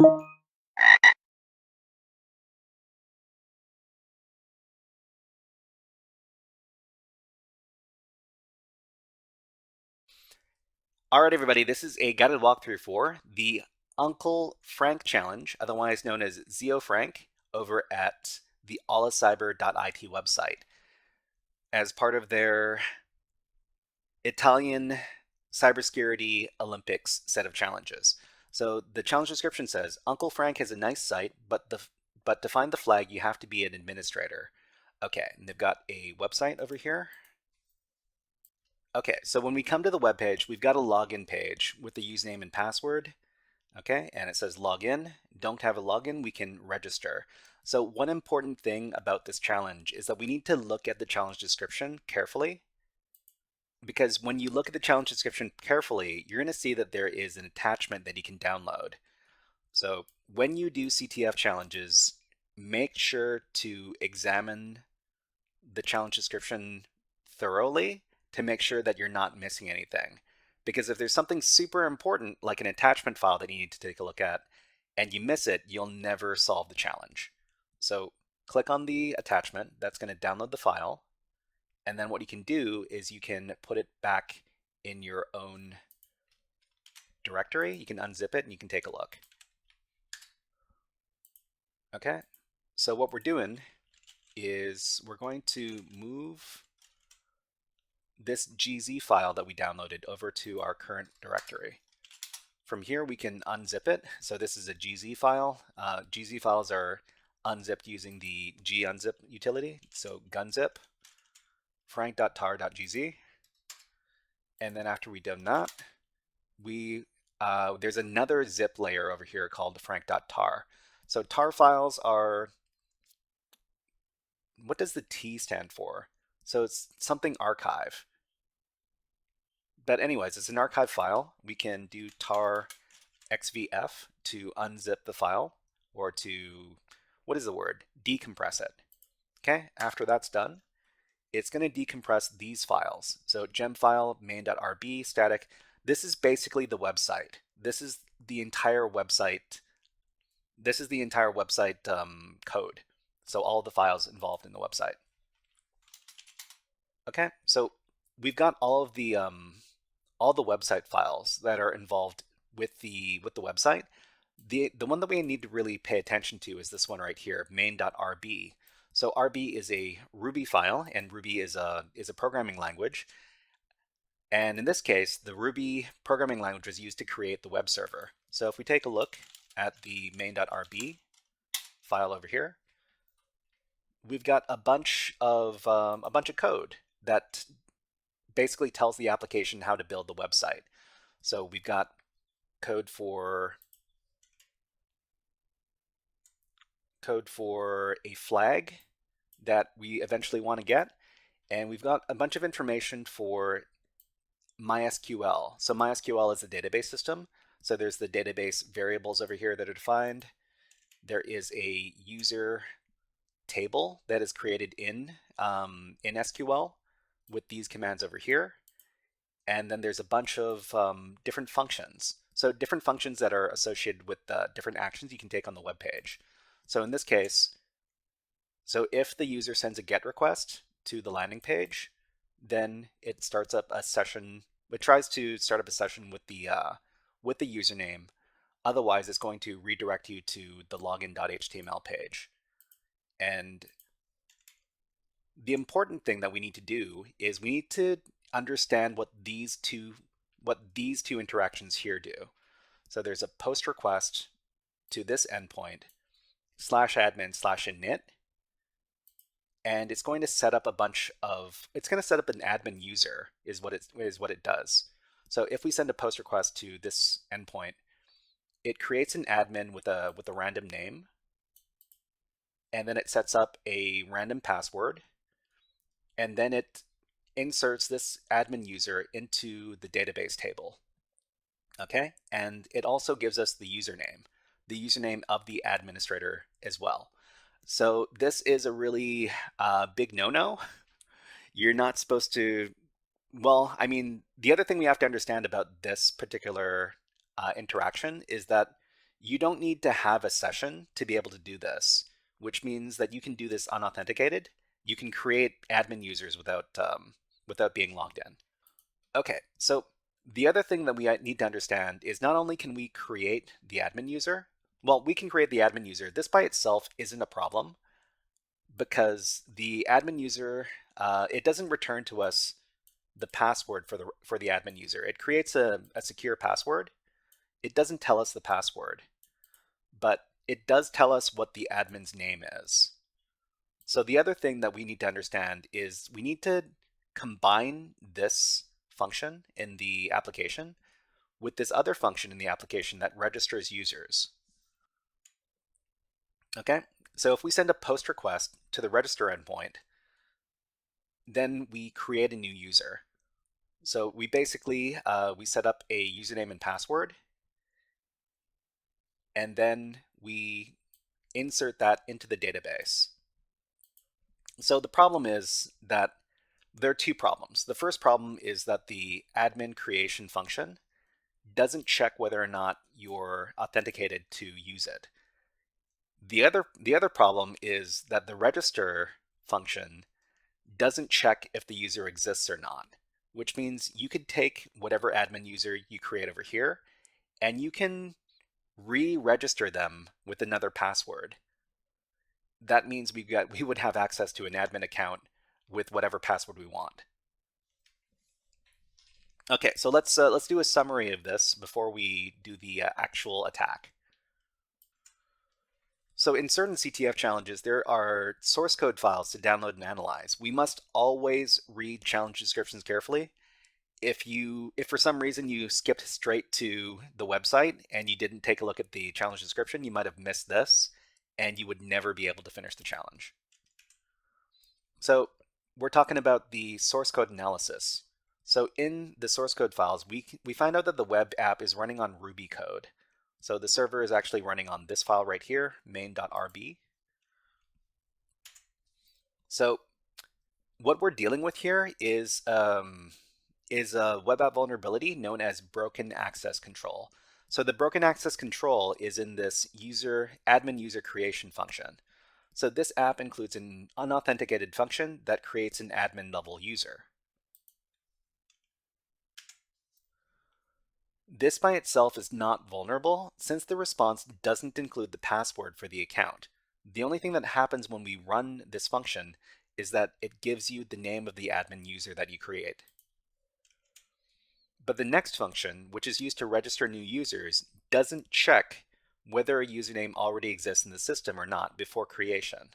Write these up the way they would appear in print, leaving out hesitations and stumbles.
All right, everybody, this is a guided walkthrough for the Uncle Frank Challenge, otherwise known as Zio Frank, over at the olicyber.it website as part of their Italian cybersecurity Olympics set of challenges. So the challenge description says Uncle Frank has a nice site, but to find the flag, you have to be an administrator. Okay, and they've got a website over here. Okay, so when we come to the web page, we've got a login page with the username and password. Okay, and it says login. Don't have a login, we can register. So one important thing about this challenge is that we need to look at the challenge description carefully, because when you look at the challenge description carefully, you're going to see that there is an attachment that you can download. So when you do CTF challenges, make sure to examine the challenge description thoroughly to make sure that you're not missing anything. Because if there's something super important, like an attachment file that you need to take a look at, and you miss it, you'll never solve the challenge. So click on the attachment, that's going to download the file, and then what you can do is you can put it back in your own directory. You can unzip it and you can take a look. Okay, so what we're doing is we're going to move this GZ file that we downloaded over to our current directory. From here, we can unzip it. So this is a GZ file. GZ files are unzipped using the gunzip utility. So gunzip frank.tar.gz. And then after we've done that, there's another zip layer over here called frank.tar. So tar files are, what does the T stand for? So it's something archive. But anyways, it's an archive file. We can do tar xvf to unzip the file, or to, what is the word? Decompress it. Okay, after that's done, it's going to decompress these files. So gem file, main.rb, static. This is basically the website. This is the entire website. This is the entire website code. So all the files involved in the website. Okay, so we've got all the website files that are involved with the website. The one that we need to really pay attention to is this one right here, main.rb. So RB is a Ruby file, and Ruby is a programming language. And in this case, the Ruby programming language was used to create the web server. So if we take a look at the main.rb file over here, we've got a bunch of code that basically tells the application how to build the website. So we've got code for a flag that we eventually want to get, and we've got a bunch of information for MySQL. So MySQL is a database system. So there's the database variables over here that are defined. There is a user table that is created in SQL with these commands over here. And then there's a bunch of different functions. So different functions that are associated with different actions you can take on the web page. So in this case, so if the user sends a GET request to the landing page, then it starts up a session. It tries to start up a session with the username. Otherwise, it's going to redirect you to the login.html page. And the important thing that we need to do is we need to understand what these two interactions here do. So there's a post request to this endpoint /admin/init, and it's going to set up it's going to set up an admin user is what it does. So if we send a post request to this endpoint, it creates an admin with a random name, and then it sets up a random password, and then it inserts this admin user into the database table. Okay, and it also gives us the username of the administrator as well. So this is a really big no-no. You're not supposed to, well, I mean, the other thing we have to understand about this particular interaction is that You don't need to have a session to be able to do this, which means that you can do this unauthenticated. You can create admin users without being logged in. Okay, so the other thing that we need to understand is not only can we create the admin user, well, we can create the admin user. This by itself isn't a problem because the admin user, it doesn't return to us the password for the admin user. It creates a secure password. It doesn't tell us the password, but it does tell us what the admin's name is. So the other thing that we need to understand is we need to combine this function in the application with this other function in the application that registers users. Okay, so if we send a post request to the register endpoint, then we create a new user. So we basically, we set up a username and password, and then we insert that into the database. So the problem is that there are two problems. The first problem is that the admin creation function doesn't check whether or not you're authenticated to use it. The other problem is that the register function doesn't check if the user exists or not, which means you could take whatever admin user you create over here and you can re-register them with another password. That means we would have access to an admin account with whatever password we want. Okay, so let's do a summary of this before we do the actual attack. So in certain CTF challenges, there are source code files to download and analyze. We must always read challenge descriptions carefully. If for some reason you skipped straight to the website and you didn't take a look at the challenge description, you might have missed this and you would never be able to finish the challenge. So we're talking about the source code analysis. So in the source code files, we find out that the web app is running on Ruby code. So the server is actually running on this file right here, main.rb. So what we're dealing with here is a web app vulnerability known as broken access control. So the broken access control is in this admin user creation function. So this app includes an unauthenticated function that creates an admin level user. This by itself is not vulnerable since the response doesn't include the password for the account. The only thing that happens when we run this function is that it gives you the name of the admin user that you create. But the next function, which is used to register new users, doesn't check whether a username already exists in the system or not before creation.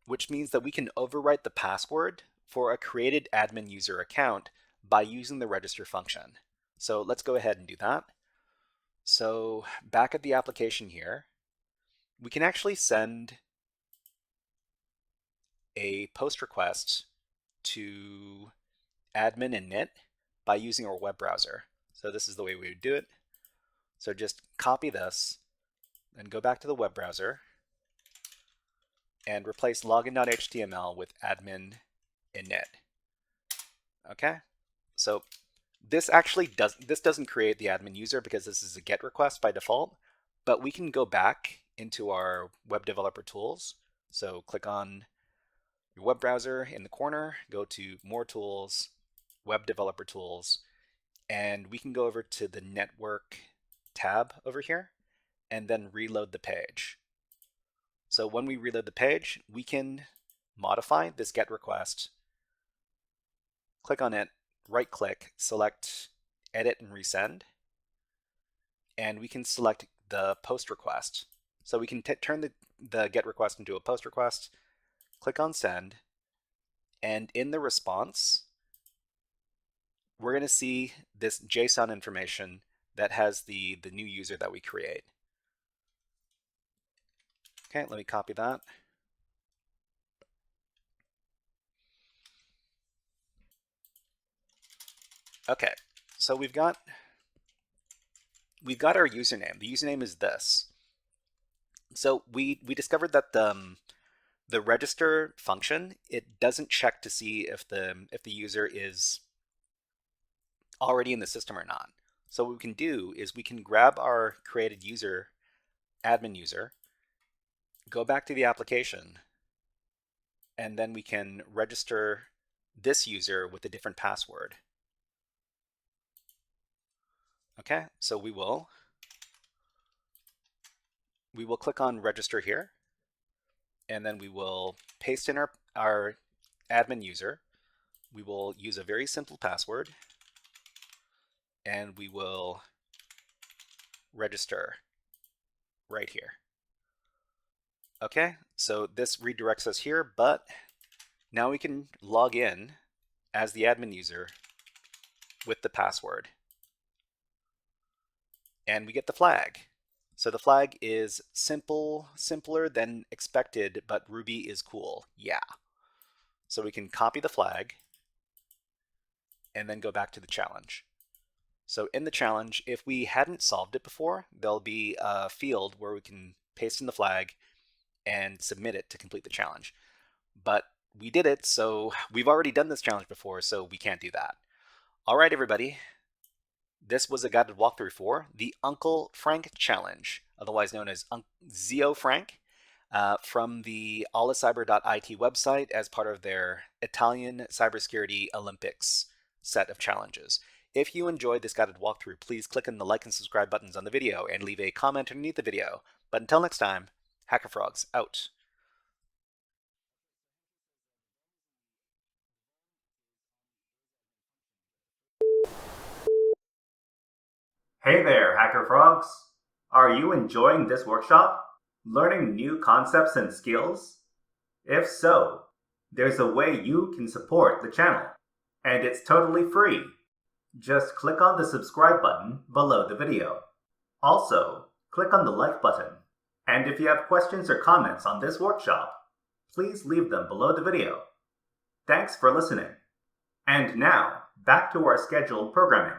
Which means that we can overwrite the password for a created admin user account by using the register function. So let's go ahead and do that. So back at the application here, we can actually send a post request to admin init by using our web browser. So this is the way we would do it. So just copy this and go back to the web browser and replace login.html with admin init. Okay, so this doesn't create the admin user because this is a GET request by default, but we can go back into our web developer tools. So click on your web browser in the corner, go to More Tools, Web Developer Tools, and we can go over to the Network tab over here and then reload the page. So when we reload the page, we can modify this GET request, click on it, right click, select Edit and Resend, and we can select the post request. So we can turn the GET request into a post request, click on Send, and in the response, we're going to see this JSON information that has the new user that we create. Okay, let me copy that. Okay, so we've got our username. The username is this. So we discovered that the register function, it doesn't check to see if the user is already in the system or not. So what we can do is we can grab our created user, admin user, go back to the application, and then we can register this user with a different password. Okay, so we will click on register here, and then we will paste in our admin user. We will use a very simple password, and we will register right here. Okay, so this redirects us here, but now we can log in as the admin user with the password. And we get the flag. So the flag is simpler than expected, but Ruby is cool. Yeah. So we can copy the flag and then go back to the challenge. So in the challenge, if we hadn't solved it before, there'll be a field where we can paste in the flag and submit it to complete the challenge. But we did it, so we've already done this challenge before, so we can't do that. All right, everybody. This was a guided walkthrough for the Uncle Frank Challenge, otherwise known as Zio Frank, from the olicyber.it website as part of their Italian Cybersecurity Olympics set of challenges. If you enjoyed this guided walkthrough, please click on the like and subscribe buttons on the video and leave a comment underneath the video. But until next time, HackerFrogs out. Hey there, HackerFrogs! Are you enjoying this workshop? Learning new concepts and skills? If so, there's a way you can support the channel, and it's totally free. Just click on the subscribe button below the video. Also, click on the like button, and if you have questions or comments on this workshop, please leave them below the video. Thanks for listening. And now, back to our scheduled programming.